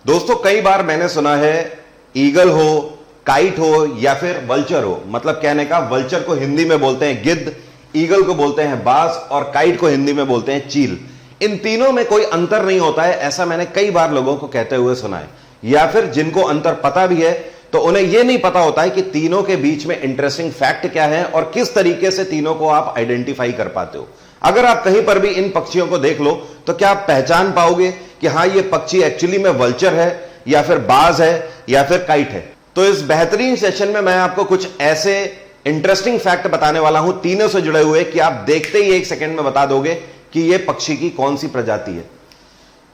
दोस्तों कई बार मैंने सुना है ईगल हो, काइट हो या फिर वल्चर हो, मतलब कहने का वल्चर को हिंदी में बोलते हैं गिद्ध, ईगल को बोलते हैं बाज और काइट को हिंदी में बोलते हैं चील। इन तीनों में कोई अंतर नहीं होता है, ऐसा मैंने कई बार लोगों को कहते हुए सुना है। या फिर जिनको अंतर पता भी है तो उन्हें यह नहीं पता होता है कि तीनों के बीच में इंटरेस्टिंग फैक्ट क्या है और किस तरीके से तीनों को आप आइडेंटिफाई कर पाते हो। अगर आप कहीं पर भी इन पक्षियों को देख लो तो क्या आप पहचान पाओगे कि हां ये पक्षी एक्चुअली में वल्चर है या फिर बाज है या फिर काइट है। तो इस बेहतरीन सेशन में मैं आपको कुछ ऐसे इंटरेस्टिंग फैक्ट बताने वाला हूं तीनों से जुड़े हुए कि आप देखते ही एक सेकंड में बता दोगे कि यह पक्षी की कौन सी प्रजाति है।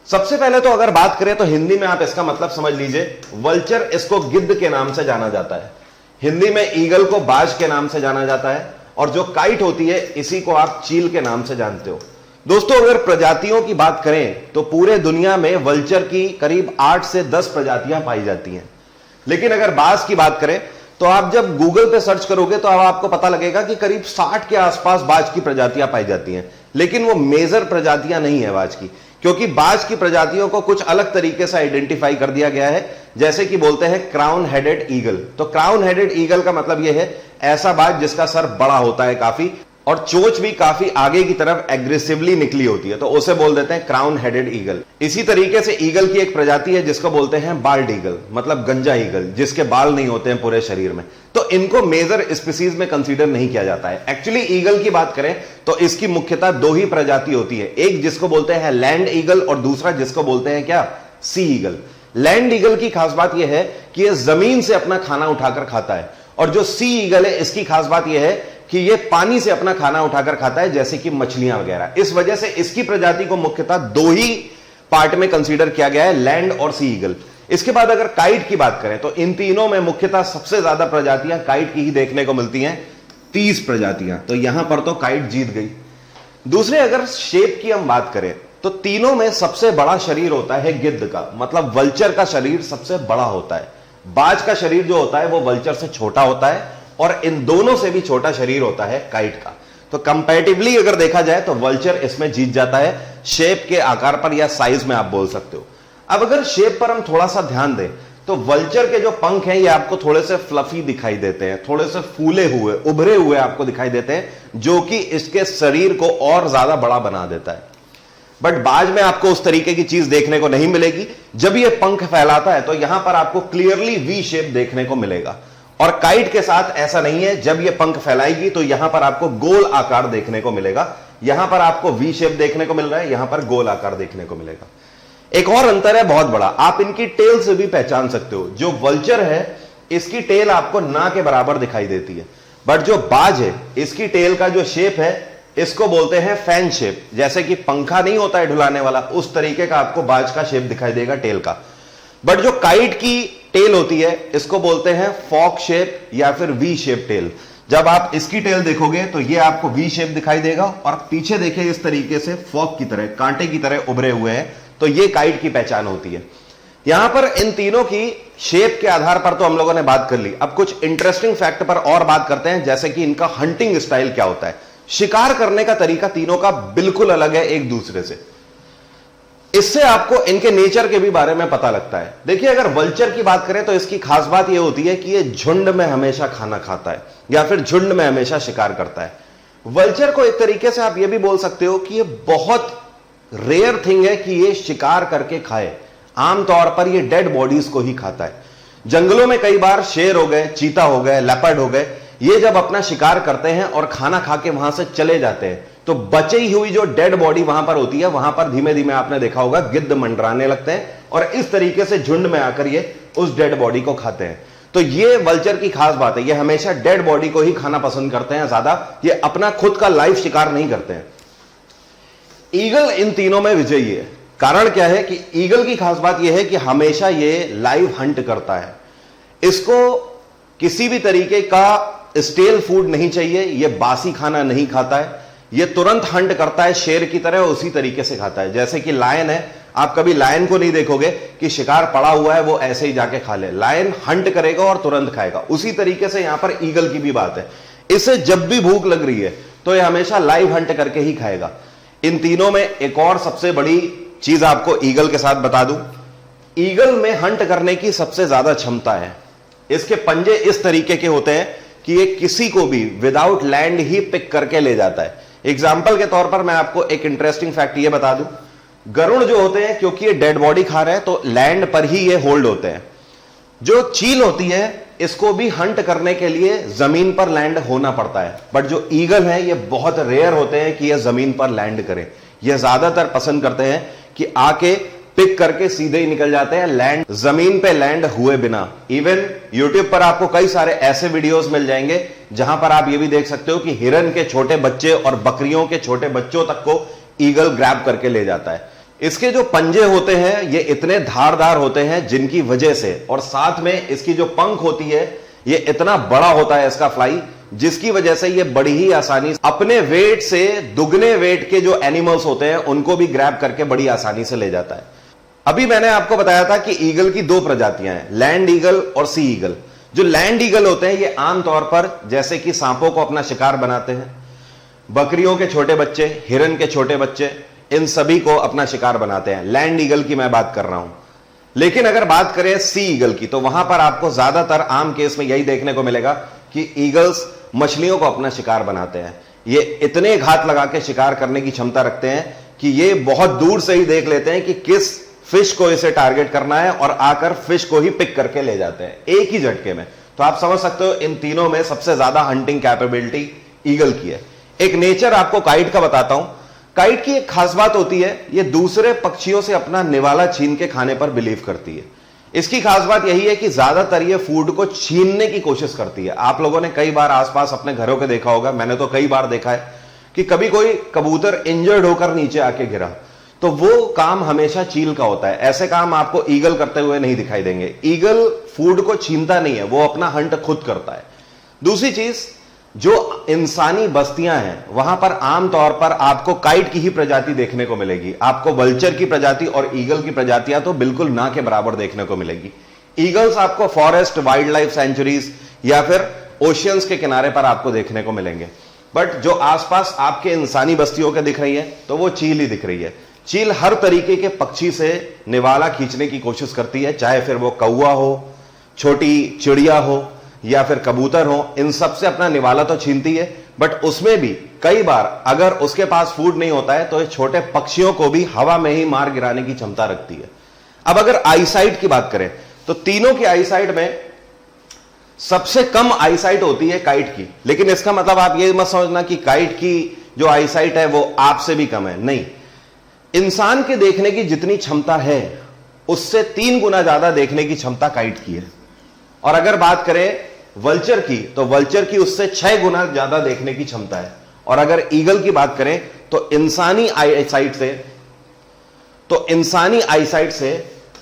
सबसे पहले तो अगर बात करें तो हिंदी में आप इसका मतलब समझ लीजिए, वल्चर इसको गिद्ध के नाम से जाना जाता है, हिंदी में ईगल को बाज के नाम से जाना जाता है और जो काइट होती है इसी को आप चील के नाम से जानते हो। दोस्तों अगर प्रजातियों की बात करें तो पूरे दुनिया में वल्चर की करीब 8 से 10 प्रजातियां पाई जाती हैं, लेकिन अगर बाज की बात करें तो आप जब गूगल पे सर्च करोगे तो अब आपको पता लगेगा कि करीब 60 के आसपास बाज की प्रजातियां पाई जाती हैं, लेकिन वो मेजर प्रजातियां नहीं है बाज की, क्योंकि बाज की प्रजातियों को कुछ अलग तरीके से आइडेंटिफाई कर दिया गया है, जैसे कि बोलते हैं क्राउन हेडेड ईगल। तो क्राउन हेडेड ईगल का मतलब यह है ऐसा बाज जिसका सर बड़ा होता है काफी और चोंच भी काफी आगे की तरफ एग्रेसिवली निकली होती है, तो उसे बोल देते हैं क्राउन हेडेड ईगल। इसी तरीके से ईगल की एक प्रजाति है जिसको बोलते हैं बाल्ड ईगल, मतलब गंजा ईगल, जिसके बाल नहीं होते हैं पूरे शरीर में। तो इनको मेजर स्पीसीज में कंसीडर नहीं किया जाता है। एक्चुअली ईगल की बात करें तो इसकी मुख्यतः 2 ही प्रजाति होती है, एक जिसको बोलते हैं लैंड ईगल और दूसरा जिसको बोलते हैं क्या, सी ईगल। लैंड ईगल की खास बात यह है कि यह जमीन से अपना खाना उठाकर खाता है, और जो सी ईगल है इसकी खास बात यह है कि यह पानी से अपना खाना उठाकर खाता है, जैसे कि मछलियां वगैरह। इस वजह से इसकी प्रजाति को मुख्यतः 2 ही पार्ट में कंसीडर किया गया है, लैंड और सी ईगल। इसके बाद अगर काइट की बात करें तो इन तीनों में मुख्यतः सबसे ज्यादा प्रजातियां काइट की ही देखने को मिलती हैं, 30 प्रजातियां। तो यहां पर तो काइट जीत गई। दूसरे अगर शेप की हम बात करें तो तीनों में सबसे बड़ा शरीर होता है गिद्ध का, मतलब वल्चर का शरीर सबसे बड़ा होता है। बाज का शरीर जो होता है वो वल्चर से छोटा होता है और इन दोनों से भी छोटा शरीर होता है काइट का। तो कंपैरेटिवली अगर देखा जाए तो वल्चर इसमें जीत जाता है, शेप के आकार पर या साइज में आप बोल सकते हो। अब अगर शेप पर हम थोड़ा सा ध्यान दें तो वल्चर के जो पंख हैं ये आपको थोड़े से फ्लफी दिखाई देते हैं, थोड़े से फूले हुए, उभरे हुए आपको दिखाई देते हैं, जो कि इसके शरीर को और ज्यादा बड़ा बना देता है। बट बाज में आपको उस तरीके की चीज देखने को नहीं मिलेगी। जब ये पंख फैलाता है तो यहां पर आपको क्लियरली वी शेप देखने को मिलेगा, और काइट के साथ ऐसा नहीं है। जब ये पंख फैलाएगी तो यहां पर आपको गोल आकार देखने को मिलेगा, यहां पर आपको वी शेप देखने को मिल रहा है, यहां पर गोल आकार देखने को मिलेगा। एक और अंतर है बहुत बड़ा, आप इनकी टेल से भी पहचान सकते हो। जो वल्चर है इसकी टेल आपको ना के बराबर दिखाई देती है, बट जो बाज है इसकी टेल का जो शेप है इसको बोलते हैं फैन शेप। जैसे कि पंखा नहीं होता है ढुलाने वाला, उस तरीके का आपको बाज का शेप दिखाई देगा टेल का। बट जो काइट की टेल होती है इसको बोलते हैं फॉक शेप या फिर वी शेप टेल। जब आप इसकी टेल देखोगे तो ये आपको वी शेप दिखाई देगा, और पीछे देखिए इस तरीके से फॉक की तरह, कांटे की तरह उभरे हुए हैं, तो ये काइट की पहचान होती है। यहां पर इन तीनों की शेप के आधार पर तो हम लोगों ने बात कर ली। अब कुछ इंटरेस्टिंग फैक्ट पर और बात करते हैं, जैसे कि इनका हंटिंग स्टाइल क्या होता है। शिकार करने का तरीका तीनों का बिल्कुल अलग है एक दूसरे से। इससे आपको इनके नेचर के भी बारे में पता लगता है। देखिए अगर वल्चर की बात करें तो इसकी खास बात यह होती है कि यह झुंड में हमेशा खाना खाता है या फिर झुंड में हमेशा शिकार करता है। वल्चर को एक तरीके से आप यह भी बोल सकते हो कि यह बहुत रेयर थिंग है कि यह शिकार करके खाए। आमतौर पर यह डेड बॉडीज को ही खाता है। जंगलों में कई बार शेर हो गए, चीता हो गए, लेपर्ड हो गए, ये जब अपना शिकार करते हैं और खाना खा के वहां से चले जाते हैं तो बची हुई जो डेड बॉडी वहां पर होती है, वहां पर धीमे धीमे आपने देखा होगा गिद्ध मंडराने लगते हैं और इस तरीके से झुंड में आकर ये उस डेड बॉडी को खाते हैं। तो ये वल्चर की खास बात है, ये हमेशा डेड बॉडी को ही खाना पसंद करते हैं ज्यादा, ये अपना खुद का लाइव शिकार नहीं करते हैं। ईगल इन तीनों में विजयी है। कारण क्या है कि ईगल की खास बात यह है कि हमेशा ये लाइव हंट करता है। इसको किसी भी तरीके का स्टेल फूड नहीं चाहिए, यह बासी खाना नहीं खाता है, यह तुरंत हंट करता है शेर की तरह, उसी तरीके से खाता है। जैसे कि लायन है, आप कभी लायन को नहीं देखोगे कि शिकार पड़ा हुआ है वो ऐसे ही जाके खा ले, लायन हंट करेगा और तुरंत खाएगा। उसी तरीके से यहां पर ईगल की भी बात है, इसे जब भी भूख लग रही है तो यह हमेशा लाइव हंट करके ही खाएगा। इन तीनों में एक और सबसे बड़ी चीज आपको ईगल के साथ बता दूं, ईगल में हंट करने की सबसे ज्यादा क्षमता है। इसके पंजे इस तरीके के होते हैं कि ये किसी को भी विदाउट लैंड ही पिक करके ले जाता है। एग्जाम्पल के तौर पर मैं आपको एक इंटरेस्टिंग फैक्ट ये बता दूं, गरुड़ जो होते हैं, क्योंकि ये डेड बॉडी खा रहे हैं तो लैंड पर ही ये होल्ड होते हैं। जो चील होती है, इसको भी हंट करने के लिए जमीन पर लैंड होना पड़ता है, बट जो ईगल है ये बहुत रेयर होते हैं कि ये जमीन पर लैंड करें। ये ज्यादातर पसंद करते हैं कि आके पिक करके सीधे ही निकल जाते हैं, लैंड जमीन पे लैंड हुए बिना। इवन यूट्यूब पर आपको कई सारे ऐसे वीडियोस मिल जाएंगे जहां पर आप ये भी देख सकते हो कि हिरन के छोटे बच्चे और बकरियों के छोटे बच्चों तक को ईगल ग्रैब करके ले जाता है। इसके जो पंजे होते हैं ये इतने धारदार होते हैं जिनकी वजह से, और साथ में इसकी जो पंख होती है ये इतना बड़ा होता है इसका फ्लाई, जिसकी वजह से ये बड़ी ही आसानी अपने वेट से दुगने वेट के जो एनिमल्स होते हैं उनको भी ग्रैब करके बड़ी आसानी से ले जाता है। अभी मैंने आपको बताया था कि ईगल की दो प्रजातियां हैं, लैंड ईगल और सी ईगल। जो लैंड ईगल होते हैं ये आमतौर पर जैसे कि सांपों को अपना शिकार बनाते हैं, बकरियों के छोटे बच्चे, हिरन के छोटे बच्चे, इन सभी को अपना शिकार बनाते हैं। लैंड ईगल की मैं बात कर रहा हूं। लेकिन अगर बात करें सी ईगल की, तो वहां पर आपको ज्यादातर आम केस में यही देखने को मिलेगा कि ईगल्स मछलियों को अपना शिकार बनाते हैं। ये इतने घात लगा के शिकार करने की क्षमता रखते हैं कि ये बहुत दूर से ही देख लेते हैं कि किस फिश को इसे टारगेट करना है और आकर फिश को ही पिक करके ले जाते हैं एक ही झटके में। तो आप समझ सकते हो इन तीनों में सबसे ज्यादा हंटिंग कैपेबिलिटी ईगल की है। एक नेचर आपको काइट का बताता हूं। काइट की एक खास बात होती है, ये दूसरे पक्षियों से अपना निवाला छीन के खाने पर बिलीव करती है। इसकी खास बात यही है कि ज्यादातर ये फूड को छीनने की कोशिश करती है। आप लोगों ने कई बार आसपास अपने घरों के देखा होगा, मैंने तो कई बार देखा है कि कभी कोई कबूतर इंजर्ड होकर नीचे आके गिरा तो वो काम हमेशा चील का होता है। ऐसे काम आपको ईगल करते हुए नहीं दिखाई देंगे। ईगल फूड को छीनता नहीं है, वो अपना हंट खुद करता है। दूसरी चीज, जो इंसानी बस्तियां हैं वहां पर आमतौर पर आपको काइट की ही प्रजाति देखने को मिलेगी। आपको वल्चर की प्रजाति और ईगल की प्रजातियां तो बिल्कुल ना के बराबर देखने को मिलेगी। ईगल्स आपको फॉरेस्ट, वाइल्ड लाइफ सेंचुरीज या फिर ओशियंस के किनारे पर आपको देखने को मिलेंगे, बट जो आसपास आपके इंसानी बस्तियों के दिख रही है तो वो चील ही दिख रही है। चील हर तरीके के पक्षी से निवाला खींचने की कोशिश करती है, चाहे फिर वो कौवा हो, छोटी चिड़िया हो या फिर कबूतर हो, इन सब से अपना निवाला तो छीनती है, बट उसमें भी कई बार अगर उसके पास फूड नहीं होता है तो ये छोटे पक्षियों को भी हवा में ही मार गिराने की क्षमता रखती है। अब अगर आईसाइट की बात करें तो तीनों की आईसाइट में सबसे कम आईसाइट होती है काइट की। लेकिन इसका मतलब आप ये मत समझना कि काइट की जो आईसाइट है वो आपसे भी कम है, नहीं। इंसान के देखने की जितनी क्षमता है उससे 3 गुना ज्यादा देखने की क्षमता काइट की है। और अगर बात करें वल्चर की तो वल्चर की उससे 6 गुना ज्यादा देखने की क्षमता है। और अगर ईगल की बात करें तो इंसानी आईसाइट से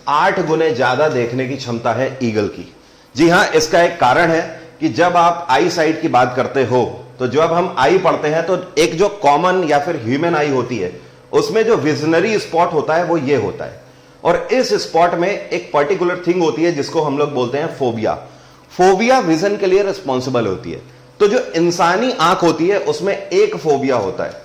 8 गुने ज्यादा देखने की क्षमता है ईगल की। जी हां, इसका एक कारण है कि जब आप आईसाइट की बात करते हो तो जब हम आई पढ़ते हैं तो एक जो कॉमन या फिर ह्यूमन आई होती है उसमें जो विजनरी स्पॉट होता है वो ये होता है, और इस स्पॉट में एक पर्टिकुलर थिंग होती है जिसको हम लोग बोलते हैं फोबिया। फोबिया विजन के लिए रिस्पॉन्सिबल होती है। तो जो इंसानी आंख होती है उसमें एक फोबिया होता है,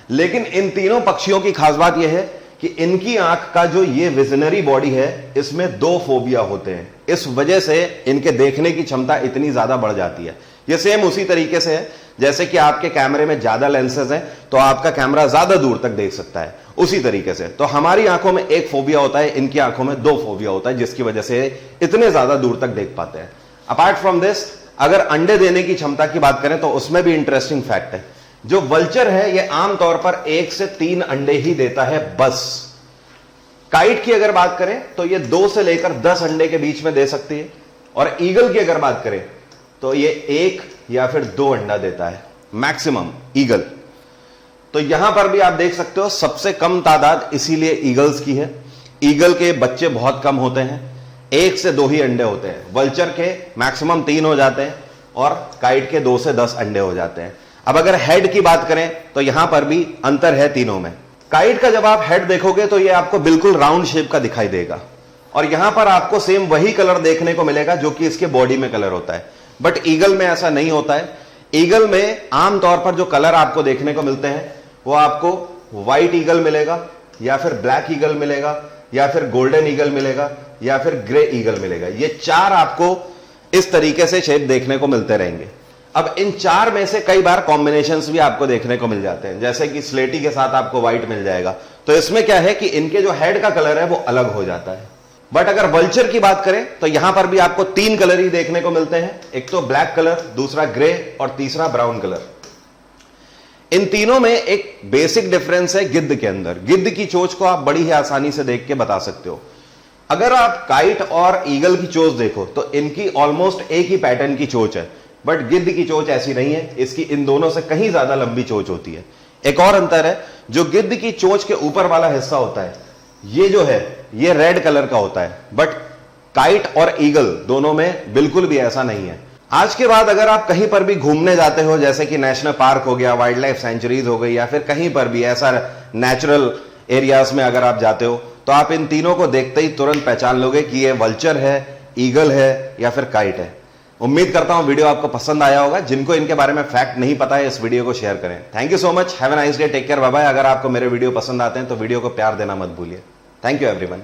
लेकिन इन तीनों पक्षियों की खास बात यह है कि इनकी आंख का जो ये विजनरी बॉडी है इसमें 2 फोबिया होते हैं। इस वजह से इनके देखने की क्षमता इतनी ज्यादा बढ़ जाती है। ये सेम उसी तरीके से है जैसे कि आपके कैमरे में ज्यादा लेंसेज हैं तो आपका कैमरा ज्यादा दूर तक देख सकता है, उसी तरीके से। तो हमारी आंखों में एक फोबिया होता है, इनकी आंखों में 2 फोबिया होता है, जिसकी वजह से इतने ज्यादा दूर तक देख पाते हैं। अपार्ट फ्रॉम दिस, अगर अंडे देने की क्षमता की बात करें तो उसमें भी इंटरेस्टिंग फैक्ट है। जो वल्चर है ये आमतौर पर 1 से 3 अंडे ही देता है बस। काइट की अगर बात करें तो ये 2 से लेकर 10 अंडे के बीच में दे सकती है, और ईगल की अगर बात करें तो ये 1 या फिर 2 अंडा देता है मैक्सिमम ईगल। तो यहां पर भी आप देख सकते हो सबसे कम तादाद इसीलिए ईगल्स की है। ईगल के बच्चे बहुत कम होते हैं, 1 से 2 ही अंडे होते हैं। वल्चर के मैक्सिमम 3 हो जाते हैं और काइट के 2 से 10 अंडे हो जाते हैं। अब अगर हेड की बात करें तो यहां पर भी अंतर है तीनों में। काइट का जब आप हेड देखोगे तो ये आपको बिल्कुल राउंड शेप का दिखाई देगा, और यहां पर आपको सेम वही कलर देखने को मिलेगा जो कि इसके बॉडी में कलर होता है। बट ईगल में ऐसा नहीं होता है। ईगल में आमतौर पर जो कलर आपको देखने को मिलते हैं वो आपको व्हाइट ईगल मिलेगा, या फिर ब्लैक ईगल मिलेगा, या फिर गोल्डन ईगल मिलेगा, या फिर ग्रे ईगल मिलेगा। ये 4 आपको इस तरीके से शेप देखने को मिलते रहेंगे। अब इन 4 में से कई बार कॉम्बिनेशंस भी आपको देखने को मिल जाते हैं, जैसे कि स्लेटी के साथ आपको व्हाइट मिल जाएगा। तो इसमें क्या है कि इनके जो हेड का कलर है वो अलग हो जाता है। बट अगर वल्चर की बात करें तो यहां पर भी आपको 3 कलर ही देखने को मिलते हैं, एक तो ब्लैक कलर, दूसरा ग्रे और तीसरा ब्राउन कलर। इन तीनों में एक बेसिक डिफरेंस है गिद्ध के अंदर। गिद्ध की चोंच को आप बड़ी ही आसानी से देख के बता सकते हो। अगर आप काइट और ईगल की चोंच देखो तो इनकी ऑलमोस्ट एक ही पैटर्न की चोंच है, बट गिद्ध की चोंच ऐसी नहीं है, इसकी इन दोनों से कहीं ज्यादा लंबी चोंच होती है। एक और अंतर है, जो गिद्ध की चोंच के ऊपर वाला हिस्सा होता है ये जो है ये रेड कलर का होता है, बट काइट और ईगल दोनों में बिल्कुल भी ऐसा नहीं है। आज के बाद अगर आप कहीं पर भी घूमने जाते हो, जैसे कि नेशनल पार्क हो गया, वाइल्ड लाइफ सेंचुरीज हो गई, या फिर कहीं पर भी ऐसा नेचुरल एरियाज में अगर आप जाते हो, तो आप इन तीनों को देखते ही तुरंत पहचान लोगे कि ये वल्चर है, ईगल है या फिर काइट है। उम्मीद करता हूं वीडियो आपको पसंद आया होगा। जिनको इनके बारे में फैक्ट नहीं पता है, इस वीडियो को शेयर करें। Thank you so much, have a nice day, take care, bye bye. अगर आपको मेरे वीडियो पसंद आते हैं तो वीडियो को प्यार देना मत भूलिए। Thank you everyone.